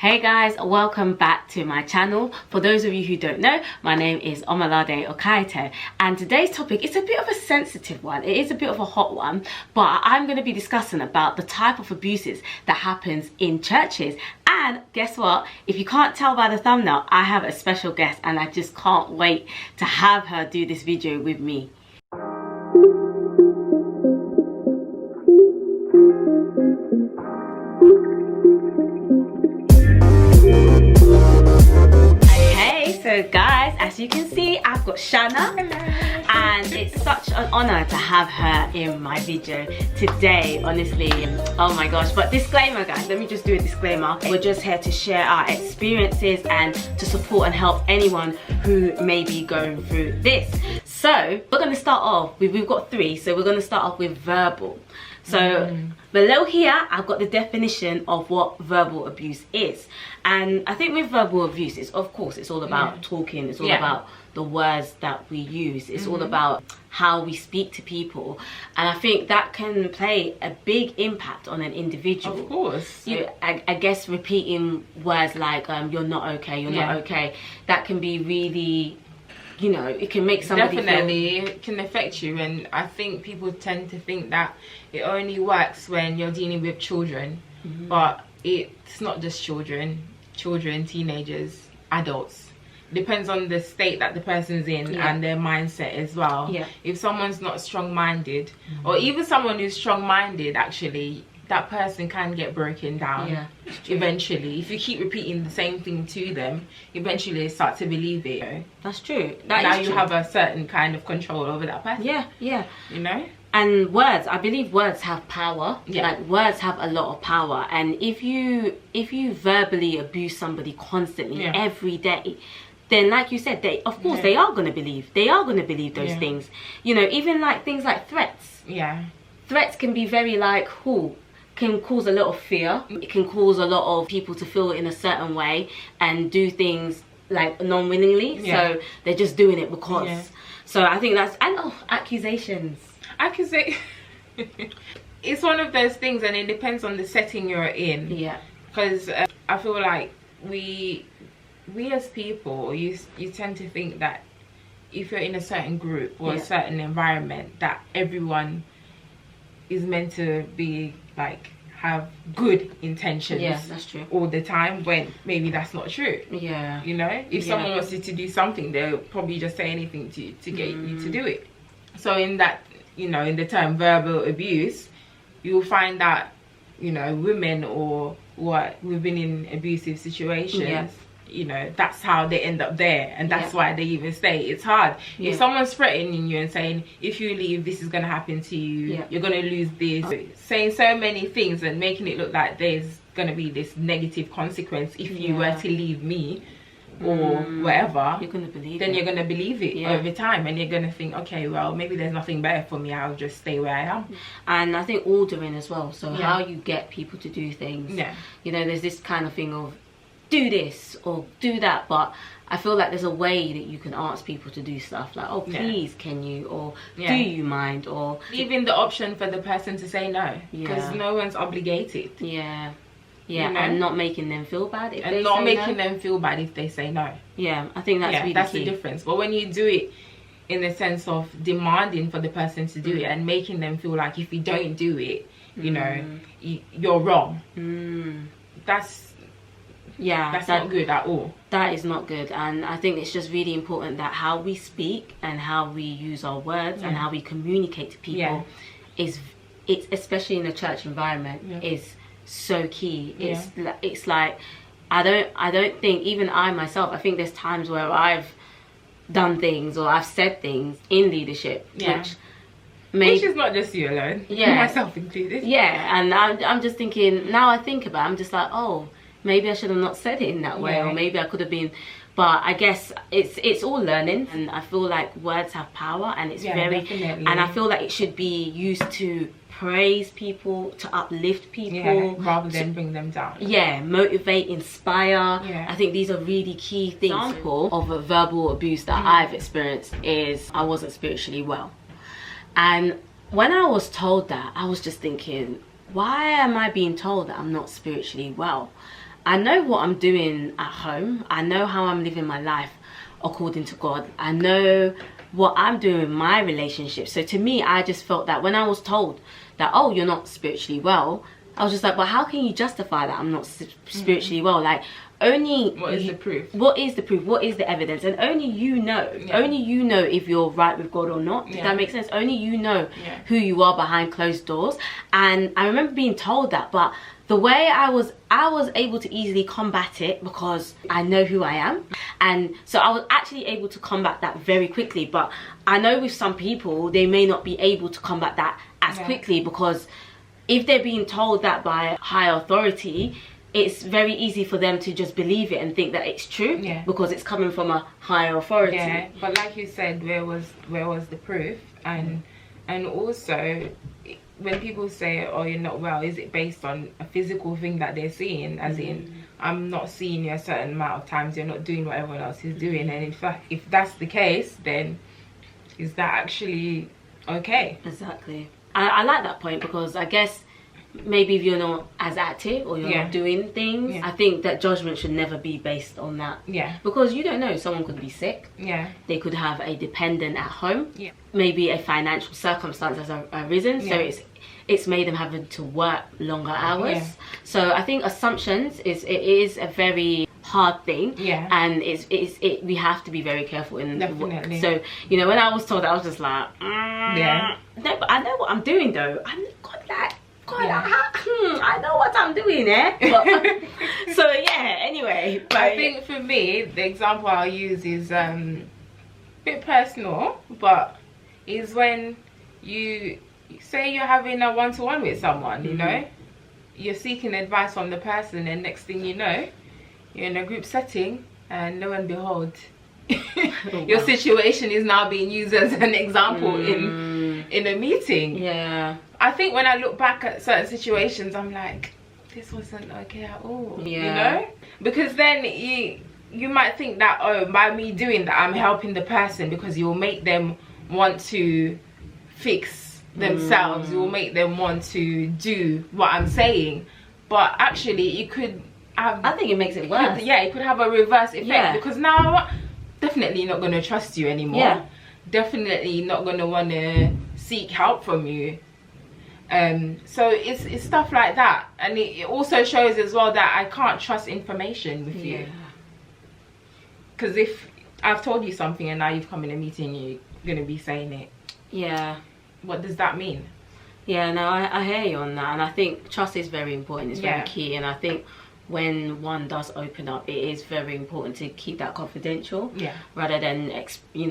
Hey guys, welcome back to my channel. For those of you who don't know, my name is Omalade Okaite, and today's topic is a bit of a sensitive one. It is a bit of a hot one, but I'm going to be discussing about the type of abuses that happens in churches. And guess what? If you can't tell by the thumbnail, I have a special guest and I just can't wait to have her do this video with me. So guys, as you can see, I've got Shanna. Hello. And it's such an honor to have her in my video today, honestly. Oh my gosh. But disclaimer guys, let me just do a disclaimer. We're just here to share our experiences and to support and help anyone who may be going through this. So we're going to start off with, we've got three, so we're going to start off with verbal. So below here I've got the definition of what verbal abuse is, and I think with verbal abuse, it's of course it's all about talking, it's all about the words that we use, it's all about how we speak to people, and I think that can play a big impact on an individual. Of course. I guess repeating words like you're not okay, you're not okay, that can be really, you know, it can make somebody definitely it can affect you. And I think people tend to think that it only works when you're dealing with children, but it's not just children, teenagers, adults. Depends on the state that the person's in and their mindset as well. If someone's not strong-minded, or even someone who's strong-minded, actually that person can get broken down eventually. If you keep repeating the same thing to them, eventually they start to believe it. That's true. Now you have a certain kind of control over that person. You know? And words, I believe words have power. Like words have a lot of power, and if you verbally abuse somebody constantly every day, then like you said, they of course they are going to believe those things. You know, even like things like threats. Threats can be very like, can cause a lot of fear. It can cause a lot of people to feel in a certain way and do things like non-willingly. So they're just doing it because. So I think that's, and accusations. It's one of those things, and it depends on the setting you're in. Because I feel like we as people, you tend to think that if you're in a certain group or a certain environment, that everyone is meant to be like have good intentions that's true, all the time, when maybe that's not true. You know, if someone wants you to do something, they'll probably just say anything to get you to do it. So in that, you know, in the term verbal abuse, you'll find that, you know, women or what, we've been in abusive situations, you know, that's how they end up there, and that's why they even stay. It's hard. If someone's threatening you and saying, if you leave, this is going to happen to you, you're going to lose this, saying so many things and making it look like there's going to be this negative consequence if you were to leave me or whatever, you're going to believe it over time, and you're going to think, okay, well, maybe there's nothing better for me, I'll just stay where I am. And I think ordering as well, so how you get people to do things. You know, there's this kind of thing of do this or do that, but I feel like there's a way that you can ask people to do stuff like, oh please can you, or do you mind, or leaving the option for the person to say no, because no one's obligated. You know? And not making them feel bad if they not say making no. them feel bad if they say no. I think that's really that's key. The difference. But when you do it in the sense of demanding for the person to do it and making them feel like if you don't do it, you know, you're wrong, that's not good at all. That is not good. And I think it's just really important that how we speak and how we use our words and how we communicate to people it's especially in a church environment is so key. It's like I don't think, even I myself, I think there's times where I've done things or I've said things in leadership which is not just you alone, myself included. And I'm just thinking, now I think about it, I'm just like, oh, maybe I should have not said it in that way, or maybe I could have been. But I guess it's all learning, and I feel like words have power, and it's definitely. And I feel like it should be used to praise people, to uplift people, rather than bring them down. Motivate, inspire. I think these are really key things. Example of a verbal abuse that I've experienced is I wasn't spiritually well, and when I was told that, I was just thinking, why am I being told that I'm not spiritually well? I know what I'm doing at home. I know how I'm living my life according to God. I know what I'm doing in my relationship. So to me, I just felt that when I was told that, oh, you're not spiritually well, I was just like, well, how can you justify that I'm not spiritually well? Like, only what is the proof? What is the proof? What is the evidence? And only you know. Yeah. Only you know if you're right with God or not. Does that make sense? Only you know who you are behind closed doors. And I remember being told that, but the way I was able to easily combat it because I know who I am. And so I was actually able to combat that very quickly. But I know with some people, they may not be able to combat that as quickly, because if they're being told that by high authority, it's very easy for them to just believe it and think that it's true because it's coming from a higher authority. Yeah, but like you said, where was the proof? And also, when people say, oh, you're not well, is it based on a physical thing that they're seeing? As in, I'm not seeing you a certain amount of times, you're not doing what everyone else is doing. And in fact, if that's the case, then is that actually okay? Exactly. I like that point, because I guess maybe if you're not as active or you're not doing things, I think that judgment should never be based on that. Yeah. Because you don't know, someone could be sick. Yeah. They could have a dependent at home. Yeah. Maybe a financial circumstance has arisen, so it's made them having to work longer hours. Yeah. So I think assumptions is a very hard thing. Yeah. And we have to be very careful in. Definitely. So you know, when I was told that, I was just like, no, but I know what I'm doing though. I know what I'm doing, But, so yeah, anyway. But I think for me, the example I'll use is a bit personal, but is when you say you're having a one-to-one with someone, you know, you're seeking advice from the person, and next thing you know, you're in a group setting, and lo and behold, your situation is now being used as an example in a meeting. Yeah. I think when I look back at certain situations, I'm like, this wasn't okay at all. Yeah. You know? Because then you might think that, oh, by me doing that, I'm helping the person, because you'll make them want to fix themselves. You'll make them want to do what I'm saying. But actually, you could have... I think it makes it worse. It could have a reverse effect. Because now, definitely not going to trust you anymore. Yeah. Definitely not going to want to seek help from you. So it's stuff like that, and it also shows as well that I can't trust information with you, because if I've told you something and now you've come in a meeting, you're gonna be saying it. Yeah. What does that mean? Yeah, no, I hear you on that, and I think trust is very important. It's very key, and I think when one does open up, it is very important to keep that confidential, rather than exposing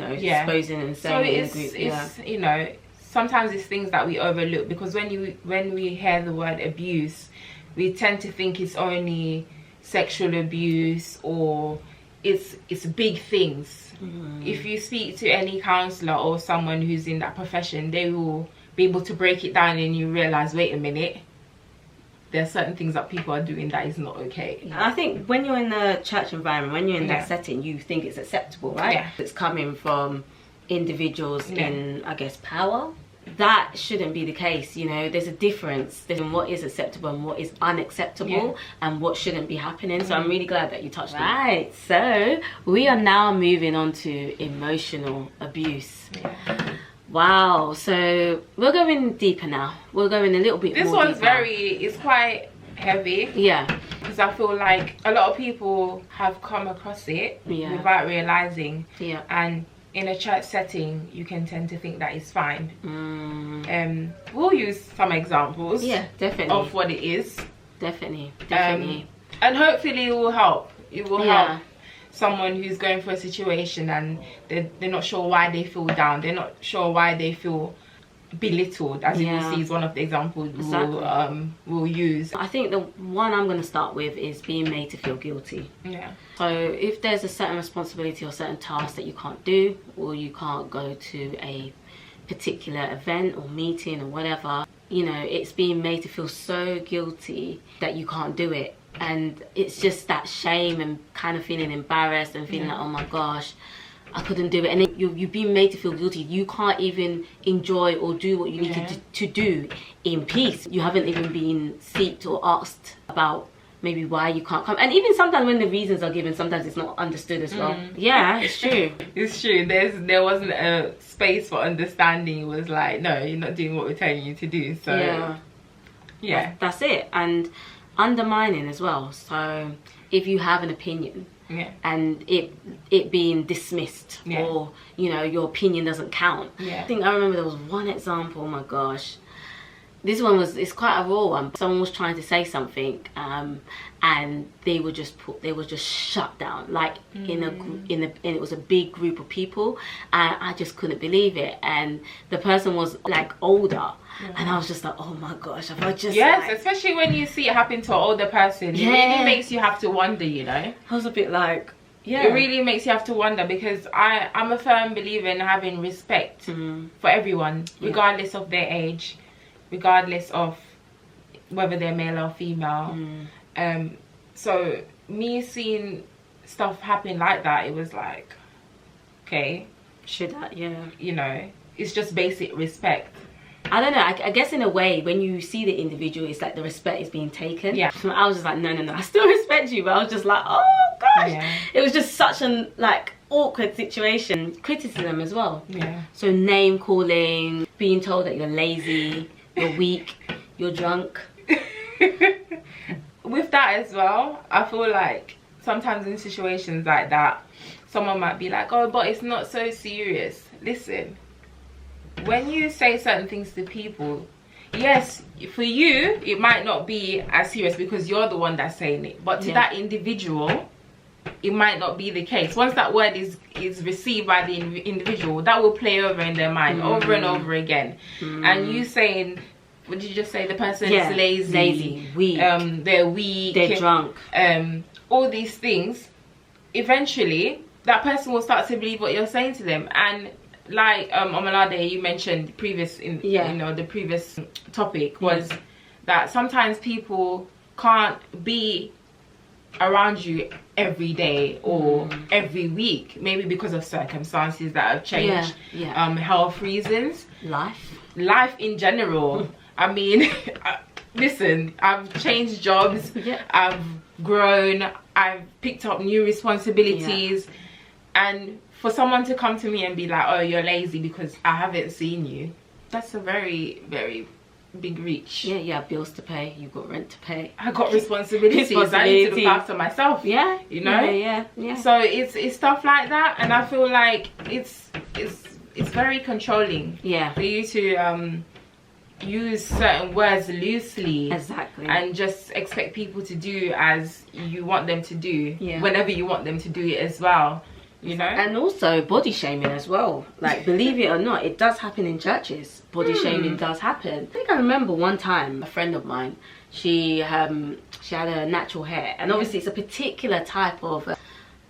and saying so in the group. It's you know, sometimes it's things that we overlook, because when we hear the word abuse, we tend to think it's only sexual abuse, or it's big things. If you speak to any counsellor or someone who's in that profession, they will be able to break it down, and you realize, wait a minute, there are certain things that people are doing that is not okay. I think when you're in the church environment, when you're in that setting, you think it's acceptable, right? Yeah. It's coming from individuals in, I guess, power. That shouldn't be the case. You know, there's a difference in what is acceptable and what is unacceptable, and what shouldn't be happening. So I'm really glad that you touched on it. Right, so we are now moving on to emotional abuse. Wow, so we're going deeper now. We're going a little bit more. This one's it's quite heavy. Yeah. Because I feel like a lot of people have come across it without realizing. Yeah. And in a church setting, you can tend to think that it's fine. We'll use some examples. Yeah, definitely. Of what it is. Definitely. And hopefully it will help. It will help someone who's going through a situation and they're not sure why they feel down. They're not sure why they feel belittled, as you will see is one of the examples we'll use. I think the one I'm going to start with is being made to feel guilty. Yeah. So if there's a certain responsibility or certain task that you can't do, or you can't go to a particular event or meeting or whatever, you know, it's being made to feel so guilty that you can't do it. And it's just that shame and kind of feeling embarrassed and feeling like, oh my gosh, I couldn't do it. And then you've been made to feel guilty. You can't even enjoy or do what you need to do in peace. You haven't even been seeked or asked about maybe why you can't come. And even sometimes when the reasons are given, sometimes it's not understood as well. Yeah, it's true. It's true. There wasn't a space for understanding. It was like, no, you're not doing what we're telling you to do. So yeah, that's it. And undermining as well. So if you have an opinion, and it being dismissed, or you know, your opinion doesn't count. I think I remember there was one example. Oh my gosh, this one it's quite a raw one. Someone was trying to say something, and they were just shut down, like and it was a big group of people, and I just couldn't believe it. And the person was like older, and I was just like, oh my gosh, if I just especially when you see it happen to an older person, it really makes you have to wonder, you know. I was a bit like, it really makes you have to wonder, because I'm a firm believer in having respect for everyone, regardless of their age, regardless of whether they're male or female. So me seeing stuff happen like that, it was like, okay, should I? You know, it's just basic respect. I don't know, I guess in a way, when you see the individual, it's like the respect is being taken. So I was just like, no, I still respect you, but I was just like, oh gosh. It was just such an like awkward situation. Criticism as well. So name calling, being told that you're lazy, you're weak, you're drunk. With that as well, I feel like sometimes in situations like that, someone might be like, oh, but it's not so serious. Listen, when you say certain things to people, yes, for you it might not be as serious because you're the one that's saying it, but to that individual it might not be the case. Once that word is received by the individual, that will play over in their mind over and over again. And you saying, what did you just say? The person is lazy, weak, they're weak, they're drunk, all these things, eventually that person will start to believe what you're saying to them. And like Omalade, you mentioned previous you know, the previous topic was that sometimes people can't be around you every day or every week, maybe because of circumstances that have changed, health reasons, life in general. I mean, listen, I've changed jobs, I've grown, I've picked up new responsibilities, and for someone to come to me and be like, oh, you're lazy because I haven't seen you, that's a very, very big reach. Bills to pay, you've got rent to pay, I got responsibilities. I need to look after myself, you know. So it's stuff like that, and I feel like it's very controlling for you to use certain words loosely, and just expect people to do as you want them to do, whenever you want them to do it as well, you know. And also body shaming as well, like believe it or not, it does happen in churches. Body shaming does happen. I think I remember one time a friend of mine, she had a natural hair, and obviously it's a particular type of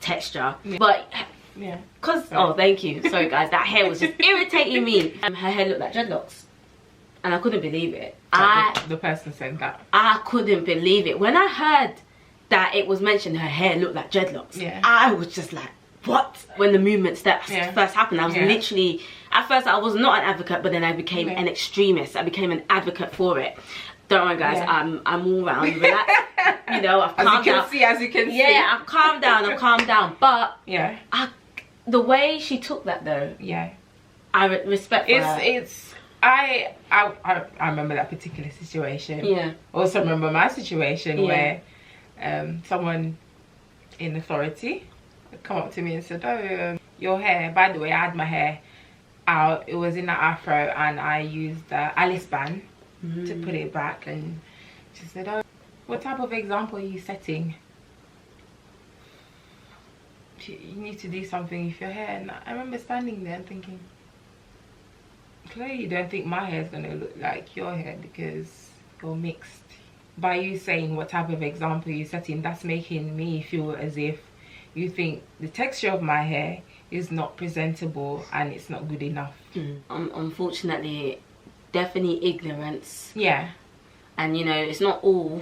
texture, but because oh, thank you, sorry guys, that hair was just irritating me. Her hair looked like dreadlocks, and I couldn't believe it. The person said that. I couldn't believe it. When I heard that it was mentioned her hair looked like dreadlocks, I was just like, what? When the movement steps first happened, I was literally, at first I was not an advocate, but then I became an extremist. I became an advocate for it. Don't worry guys, I'm all round relaxed. You know, I've calmed down. As you can see. Yeah, I've calmed down. But the way she took that though, I respect her. I remember that particular situation. Also remember my situation where someone in authority come up to me and said, oh, your hair, by the way, I had my hair out, it was in an afro, and I used Alice band to put it back. And she said, oh, what type of example are you setting? You need to do something with your hair. And I remember standing there and thinking, clearly you don't think my hair is going to look like your hair because you're mixed. By you saying what type of example you're setting, that's making me feel as if you think the texture of my hair is not presentable and it's not good enough. Unfortunately, definitely ignorance. And you know, it's not all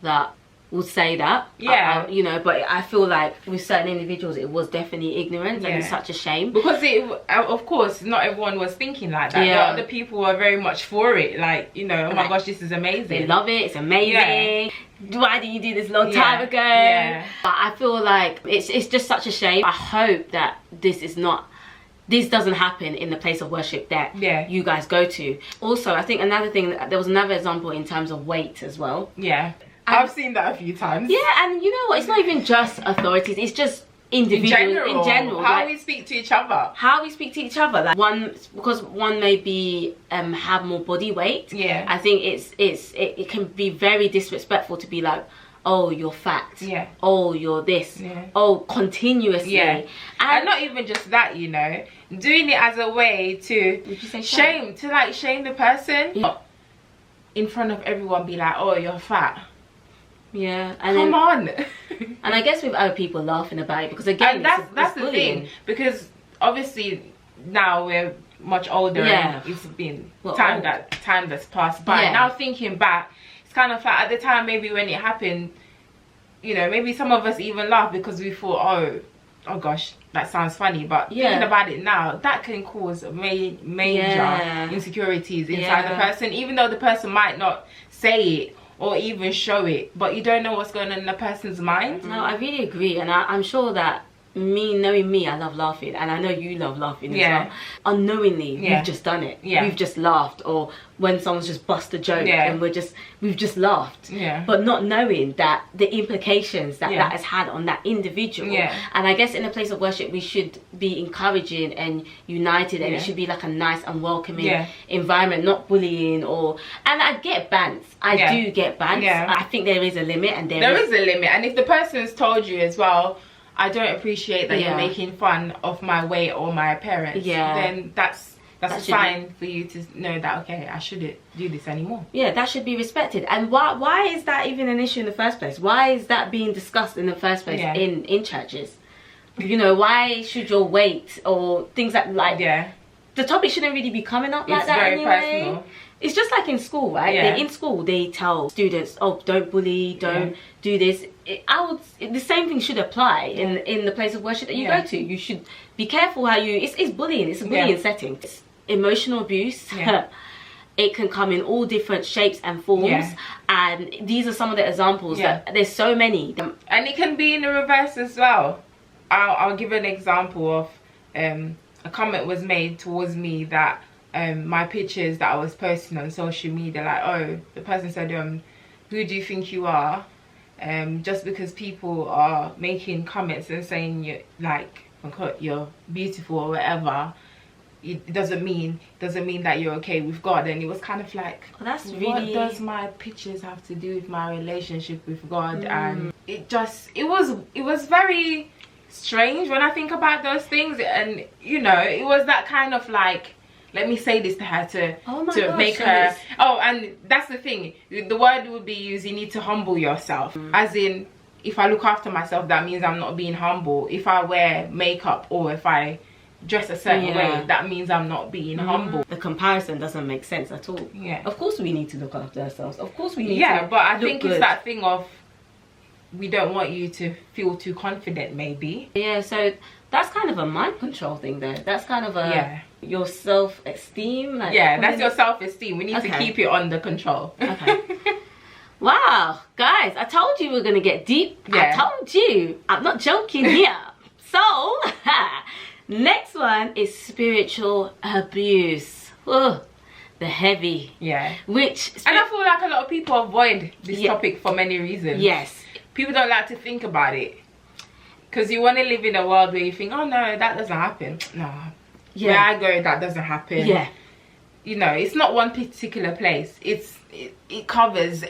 that would say that, you know, but I feel like with certain individuals it was definitely ignorance, and it's such a shame because of course not everyone was thinking like that. The other people were very much for it, like, you know, oh my gosh, this is amazing, they love it, it's amazing. why did you do this long time ago? But I feel like it's just such a shame. I hope that this doesn't happen in the place of worship that you guys go to. Also, I think another thing, there was another example in terms of weight as well. I've seen that a few times. And you know what, it's not even just authorities, it's just individuals in general. How we speak to each other. Like because one may be have more body weight. I think it can be very disrespectful to be like, oh, you're fat. Oh, you're this. Oh, continuously. And not even just that, you know, doing it as a way to shame the person. In front of everyone, be like, oh, you're fat. And come on. And I guess with other people laughing about it, because again, that's the thing, because obviously now we're much older and it's been time that's passed by. Now thinking back, it's kind of like at the time, maybe when it happened, you know, maybe some of us even laughed because we thought, oh gosh, that sounds funny. But thinking about it now, that can cause major insecurities inside the person, even though the person might not say it or even show it, but you don't know what's going on in the person's mind. No, I really agree, and I'm sure that knowing me, I love laughing, and I know you love laughing as well. Unknowingly, we've just done it. We've just laughed, or when someone's just bust a joke and we've just laughed. But not knowing that the implications that has had on that individual. And I guess in a place of worship, we should be encouraging and united, and it should be like a nice and welcoming environment, not bullying and I get bants. I do get bants. I think there is a limit, and there is a limit. And if the person's told you as well, I don't appreciate that you're making fun of my weight or my appearance, then that's a sign for you to know that, okay, I shouldn't do this anymore. That should be respected. And why is that even an issue in the first place? Why is that being discussed in the first place in churches? You know, why should your weight or things like the topic shouldn't really be coming up like that anyway. Personal. It's just like in school, right? In school, they tell students, oh, don't bully, don't do this. The same thing should apply in the place of worship that you go to. You should be careful how you... It's bullying. It's a bullying setting. It's emotional abuse. It can come in all different shapes and forms. And these are some of the examples. That there's so many. And it can be in the reverse as well. I'll give an example of a comment was made towards me that my pictures that I was posting on social media, like, oh, the person said, who do you think you are? Just because people are making comments and saying you're like, you're beautiful or whatever, it doesn't mean that you're okay with God. And it was kind of like, what does my pictures have to do with my relationship with God? And it was very strange when I think about those things. And you know, it was that kind of like, let me say this to her to make her... Oh, and that's the thing. The word would be used, you need to humble yourself. As in, if I look after myself, that means I'm not being humble. If I wear makeup or if I dress a certain way, that means I'm not being humble. The comparison doesn't make sense at all. Of course we need to look after ourselves. Of course we need to but I think it's that thing of, we don't want you to feel too confident, maybe. So that's kind of a mind control thing though. That's kind of a... your self-esteem, like that's your self-esteem. We need to keep it under control. Wow, guys, I told you we're gonna get deep. I told you, I'm not joking here. So next one is spiritual abuse. The heavy, which and I feel like a lot of people avoid this topic for many reasons. People don't like to think about it because you want to live in a world where you think, oh no, that doesn't happen. No, where I go, that doesn't happen. You know, it's not one particular place. It covers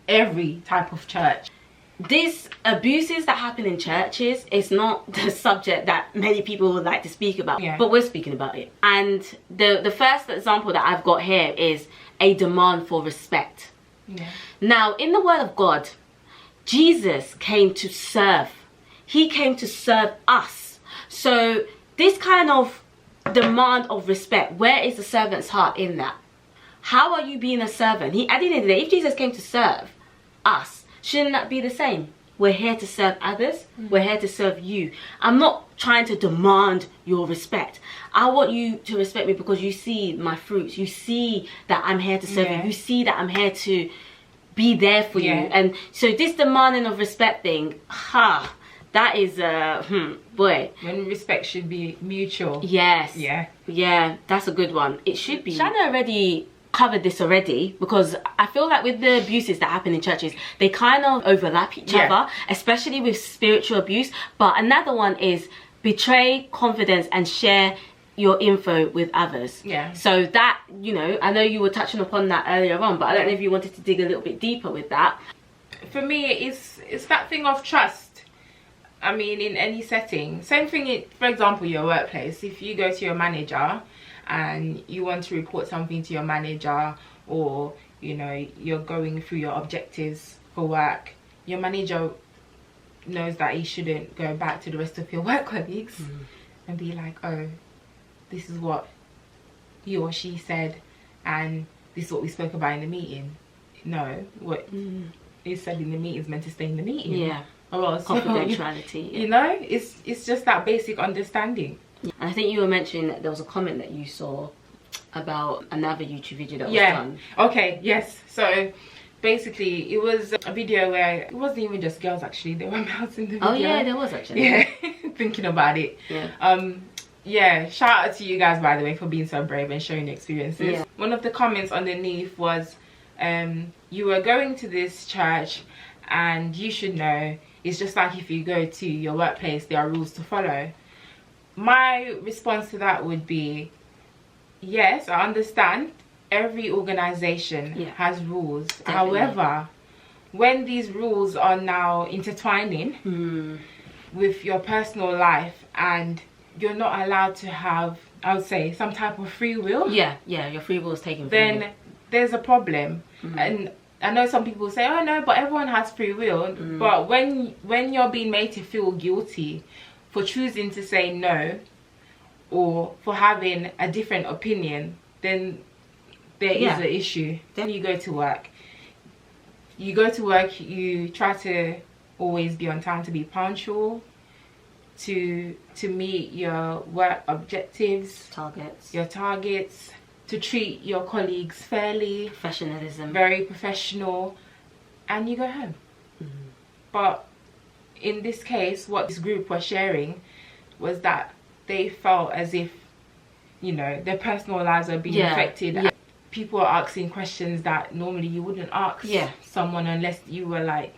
every type of church. These abuses that happen in churches is not the subject that many people would like to speak about, but we're speaking about it. And the first example that I've got here is a demand for respect. Now, in the Word of God, Jesus came to serve. He came to serve us. So this kind of demand of respect, where is the servant's heart in that? How are you being a servant? At the end of the day, if Jesus came to serve us, shouldn't that be the same? We're here to serve others. We're here to serve you. I'm not trying to demand your respect. I want you to respect me because you see my fruits. You see that I'm here to serve you. You see that I'm here to be there for you. And so this demanding of respect thing, that is boy, when respect should be mutual. Yes. Yeah, that's a good one. It should be. Shanna already covered this already, because I feel like with the abuses that happen in churches, they kind of overlap each other, especially with spiritual abuse. But another one is betray confidence and share your info with others. So that, you know, I know you were touching upon that earlier on, but I don't know if you wanted to dig a little bit deeper with that. For me, it's that thing of trust. I mean, in any setting, same thing. For example, your workplace. If you go to your manager and you want to report something to your manager, or you know, you're going through your objectives for work, your manager knows that he shouldn't go back to the rest of your work colleagues and be like, oh, this is what he or she said, and this is what we spoke about in the meeting. No, what is said in the meeting is meant to stay in the meeting. Or else, confidentiality. You know, it's just that basic understanding. And I think you were mentioning that there was a comment that you saw about another YouTube video that was done. Okay, yes. So basically, it was a video where it wasn't even just girls, actually. There were males in the video. Oh yeah, there was actually. Yeah, thinking about it. Yeah, shout out to you guys, by the way, for being so brave and sharing your experiences. One of the comments underneath was, you were going to this church and you should know, it's just like if you go to your workplace, there are rules to follow. My response to that would be, yes, I understand every organization has rules. Definitely. However, when these rules are now intertwining with your personal life and you're not allowed to have, I would say, some type of free will. Your free will is taken from you. Then there's a problem. And I know some people say, oh no, but everyone has free will. But when you're being made to feel guilty for choosing to say no, or for having a different opinion, then there is an issue. Then you go to work. You try to always be on time, to be punctual, to meet your work objectives, your targets, to treat your colleagues fairly, professionalism, very professional, and you go home. But in this case, what this group was sharing was that they felt as if, you know, their personal lives are being affected. People are asking questions that normally you wouldn't ask someone unless you were like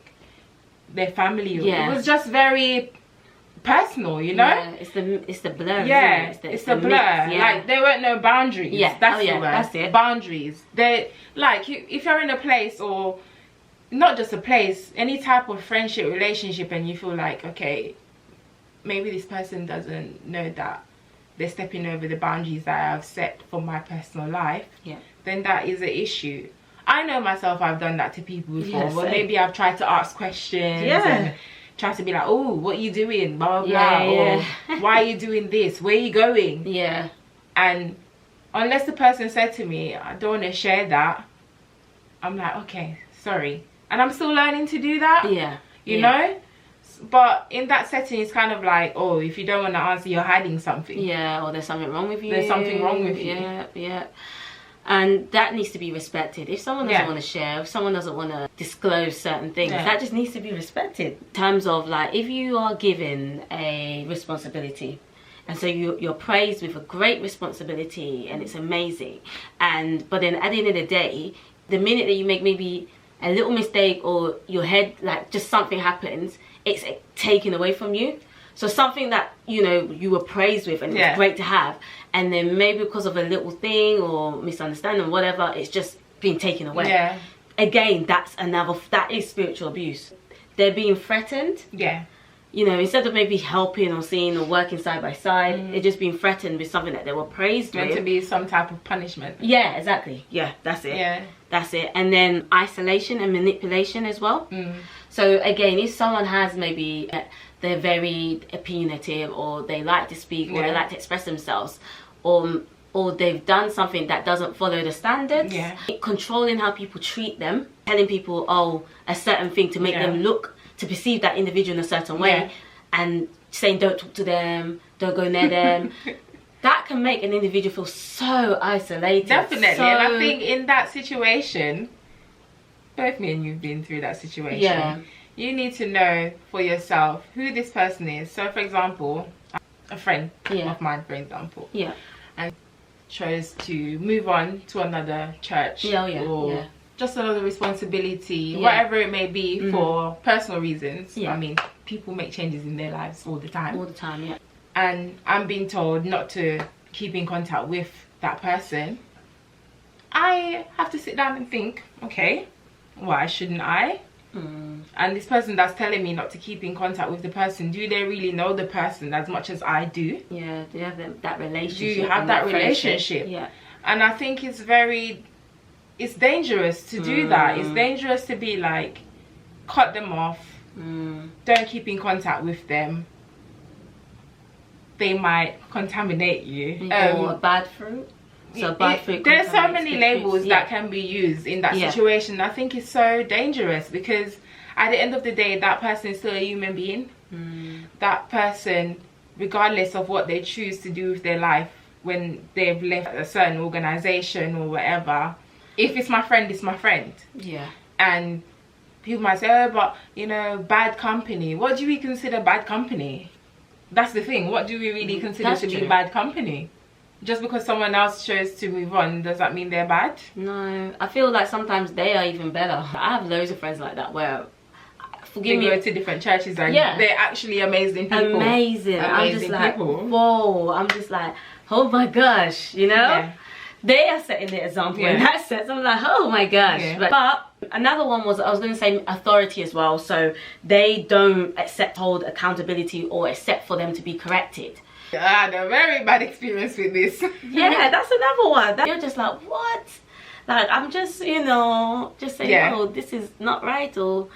their family. It was just very personal, you know. It's the blur. It's the blur. Like there weren't no boundaries. That's the word. That's it. Boundaries. They like if you're in a place, or not just a place, any type of friendship, relationship, and you feel like, okay, maybe this person doesn't know that they're stepping over the boundaries that I have set for my personal life, then that is an issue. I know myself, I've done that to people before. Well, maybe I've tried to ask questions and try to be like, oh, what are you doing? Blah, blah, blah. Or why are you doing this? Where are you going? And unless the person said to me, I don't want to share that, I'm like, okay, sorry. And I'm still learning to do that. You know? But in that setting, it's kind of like, oh, if you don't want to answer, you're hiding something. Or there's something wrong with you. There's something wrong with you. And that needs to be respected. If someone doesn't want to share, if someone doesn't want to disclose certain things, that just needs to be respected. In terms of like, if you are given a responsibility, and so you're praised with a great responsibility and it's amazing, but then at the end of the day, the minute that you make maybe a little mistake, or your head, like just something happens, it's taken away from you. So something that, you know, you were praised with and it's great to have, and then maybe because of a little thing or misunderstanding or whatever, it's just being taken away. Again, that is spiritual abuse. They're being threatened. You know, instead of maybe helping or seeing or working side by side, they're just being threatened with something that they were praised with. Meant to be some type of punishment. Exactly. That's it. That's it. And then isolation and manipulation as well. So again, if someone has maybe they're very opinionative, or they like to speak, or they like to express themselves, or they've done something that doesn't follow the standards, controlling how people treat them, telling people, oh, a certain thing to make them look, to perceive that individual in a certain way, and saying don't talk to them, don't go near them. That can make an individual feel so isolated. Definitely. And I think in that situation, both me and you've been through that situation, you need to know for yourself who this person is. So for example, a friend of mine, for example, and chose to move on to another church or just another responsibility, whatever it may be, for personal reasons. I mean, people make changes in their lives all the time. And I'm being told not to keep in contact with that person. I have to sit down and think, okay, why shouldn't I? And this person that's telling me not to keep in contact with the person, do they really know the person as much as I do? Do you have that relationship? Do you have that relationship? And I think it's dangerous to do that. It's dangerous to be like, cut them off, don't keep in contact with them. They might contaminate you. Or a bad fruit. So there's so many labels that can be used in that situation. I think it's so dangerous, because at the end of the day, that person is still a human being. That person, regardless of what they choose to do with their life when they've left a certain organization or whatever, if it's my friend, it's my friend. And people might say, oh, but you know, bad company. What do we consider bad company? That's the thing. What do we really consider to be bad company? Just because someone else chose to move on, does that mean they're bad? No, I feel like sometimes they are even better. I have loads of friends like that where, forgive me, go to different churches and they're actually amazing people. Amazing I'm just like, whoa. I'm just like, oh my gosh, you know? They are setting the example in that sense. I'm like, oh my gosh. But another one was, I was going to say authority as well. So they don't hold accountability or accept for them to be corrected. I had a very bad experience with this. That's another one. You're just like, what? Like, I'm just, you know, just saying, oh, this is not right, or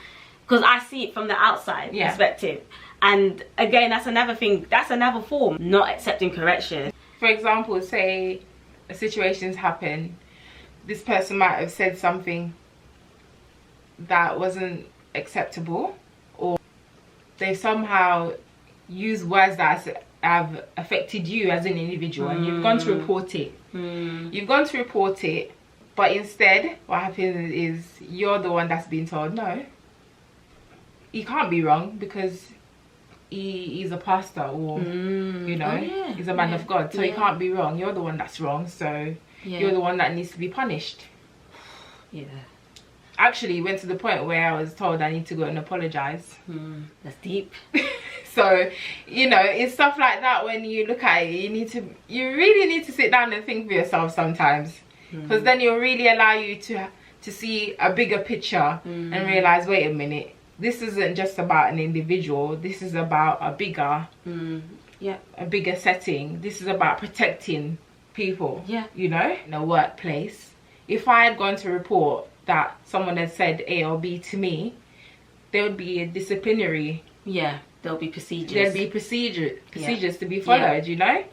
because I see it from the outside perspective. And again, that's another thing. That's another form, not accepting correction. For example, say a situation's happened. This person might have said something that wasn't acceptable, or they somehow use words that have affected you as an individual, and you've gone to report it. You've gone to report it, but instead what happens is you're the one that's being told, no, he can't be wrong because he's a pastor, or you know, he's a man of God, so he can't be wrong. You're the one that's wrong, so you're the one that needs to be punished. Actually went to the point where I was told I need to go and apologize. That's deep. So, you know, it's stuff like that. When you look at it, you really need to sit down and think for yourself sometimes, because then it'll really allow you to see a bigger picture and realize, wait a minute, this isn't just about an individual. This is about a bigger setting. This is about protecting people. You know, in a workplace, if I had gone to report that someone had said A or B to me, there would be a disciplinary. There'll be procedures. There'll be procedures to be followed. You know.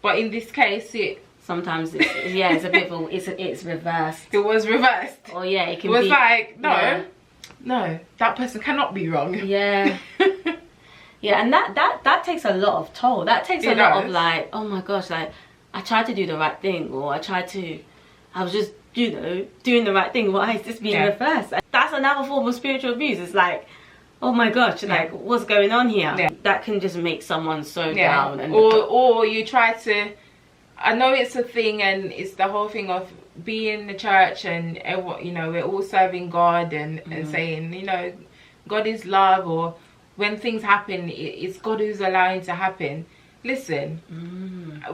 But in this case, sometimes it's a bit of it's reversed. It was reversed. Oh it can be. It was like, no, that person cannot be wrong. And that takes a lot of toll. That takes a lot of like, oh my gosh, like I tried to do the right thing, or I was just, you know, doing the right thing. Why is this being reversed? That's another form of spiritual abuse. It's like, oh my gosh, like what's going on here? That can just make someone so down. And or you try to, I know it's a thing, and it's the whole thing of being in the church and, you know, we're all serving God and saying, you know, God is love, or when things happen, it's God who's allowing it to happen. Listen,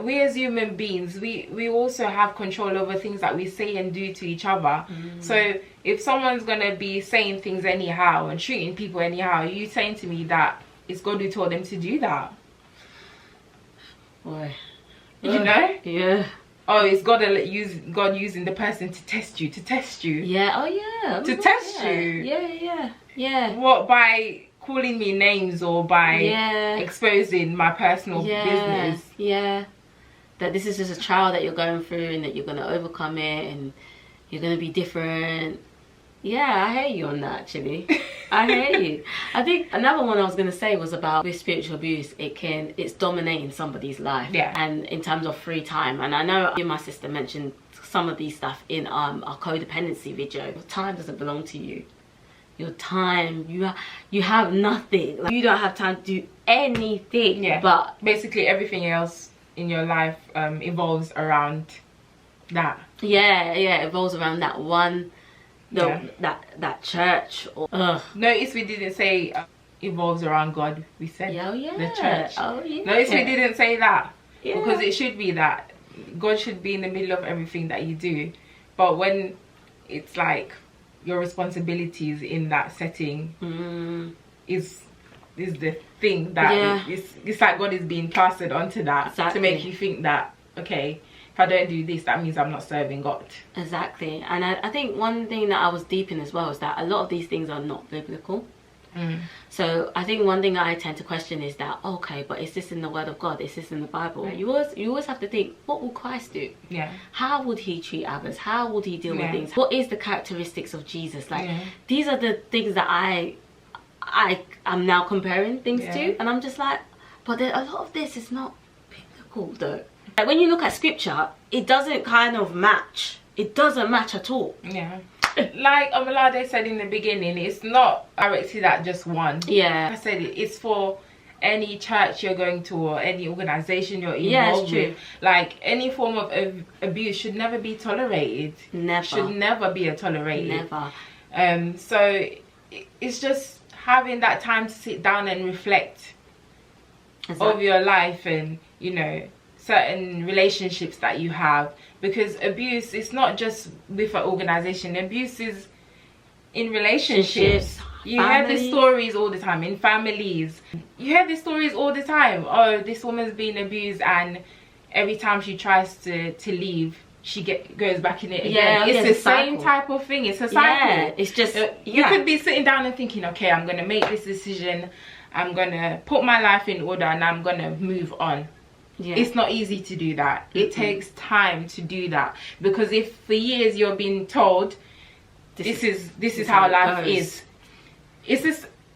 we as human beings, we also have control over things that we say and do to each other. So if someone's gonna be saying things anyhow and treating people anyhow, you saying to me that it's God who told them to do that? Boy. You know? Oh, it's God using the person to test you. To test you. What, by calling me names, or by exposing my personal business? That this is just a trial that you're going through, and that you're going to overcome it, and you're going to be different. Yeah, I hear you on that, actually. I hear you. I think another one I was going to say was about with spiritual abuse, it's dominating somebody's life. Yeah. And in terms of free time. And I know you and my sister mentioned some of these stuff in our codependency video. Your time doesn't belong to you. Your time, you have nothing. Like, you don't have time to do anything. Yeah. But basically everything else in your life evolves around that. Yeah, it revolves around that one. That church. Notice we didn't say evolves around God. We said the church. Notice we didn't say that, because it should be that. God should be in the middle of everything that you do. But when it's like your responsibilities in that setting is the thing that it's like God is being plastered onto that to make you think that, okay, if I don't do this, that means I'm not serving God. Exactly. And I think one thing that I was deep in as well is that a lot of these things are not biblical. So I think one thing I tend to question is that, okay, but is this in the Word of God? Is this in the Bible? You always have to think, what would Christ do? Yeah. How would he treat others? How would he deal with things? What is the characteristics of Jesus? Like, these are the things that I'm now comparing things to, and I'm just like, but a lot of this is not biblical though. Like, when you look at scripture, it doesn't kind of match. It doesn't match at all. Yeah. Like Omalade said in the beginning, it's not directed at just one. Yeah. I said it's for any church you're going to or any organization you're involved with. Like, any form of abuse should never be tolerated. Never. Should never be tolerated. Never. So it's just having that time to sit down and reflect over your life and, you know, certain relationships that you have, because abuse is not just with an organization. Abuse is in relationships. You hear the stories all the time in families. You hear the stories all the time. Oh, this woman's being abused, and every time she tries to leave, she goes back in it again. It's the same type of thing. It's a cycle. Yeah, it's just you could be sitting down and thinking, okay, I'm gonna make this decision. I'm gonna put my life in order, and I'm gonna move on. Yeah. It's not easy to do that. It takes time to do that, because if for years you're being told this is how life is, it's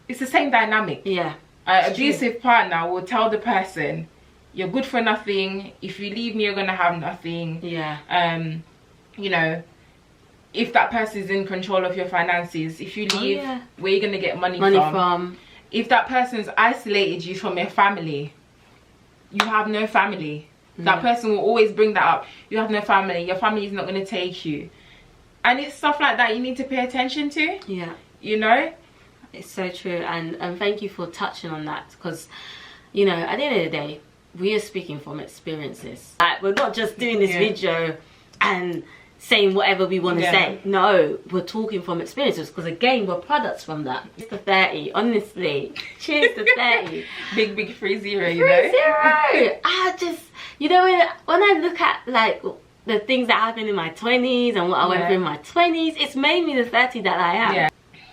the same dynamic. Yeah. An abusive partner will tell the person, you're good for nothing. If you leave me, you're gonna have nothing. Yeah. You know, if that person is in control of your finances, if you leave, where are you gonna get money from? If that person's isolated you from your family, you have no family. That person will always bring that up. You have no family. Your family is not going to take you. And it's stuff like that you need to pay attention to. Yeah. You know? It's so true. And thank you for touching on that. Because, you know, at the end of the day, we are speaking from experiences. Like, we're not just doing this video and saying whatever we want to say. No, we're talking from experiences, because again, we're products from that. Cheers to 30, honestly. Cheers to 30. Big 3-0, you know. 3-0. I just, you know, when I look at like the things that happened in my 20s and what I went through in my 20s, it's made me the 30 that I am. Yeah.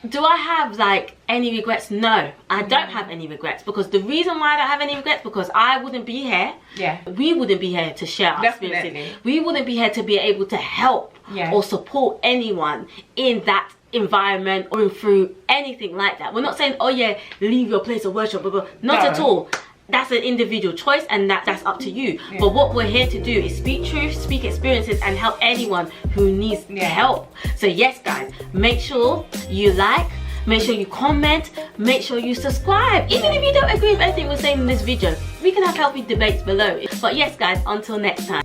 Do I have like any regrets? No, I don't have any regrets, because the reason why I don't have any regrets, because I wouldn't be here. Yeah. We wouldn't be here to share our experiences. We wouldn't be here to be able to help or support anyone in that environment or through anything like that. We're not saying, oh yeah, leave your place of worship, blah, blah. Not at all. That's an individual choice, and that's up to you. Yeah. But what we're here to do is speak truth, speak experiences, and help anyone who needs help. So yes, guys, make sure you like, make sure you comment, make sure you subscribe. Even if you don't agree with anything we're saying in this video, we can have healthy debates below. But yes, guys, until next time.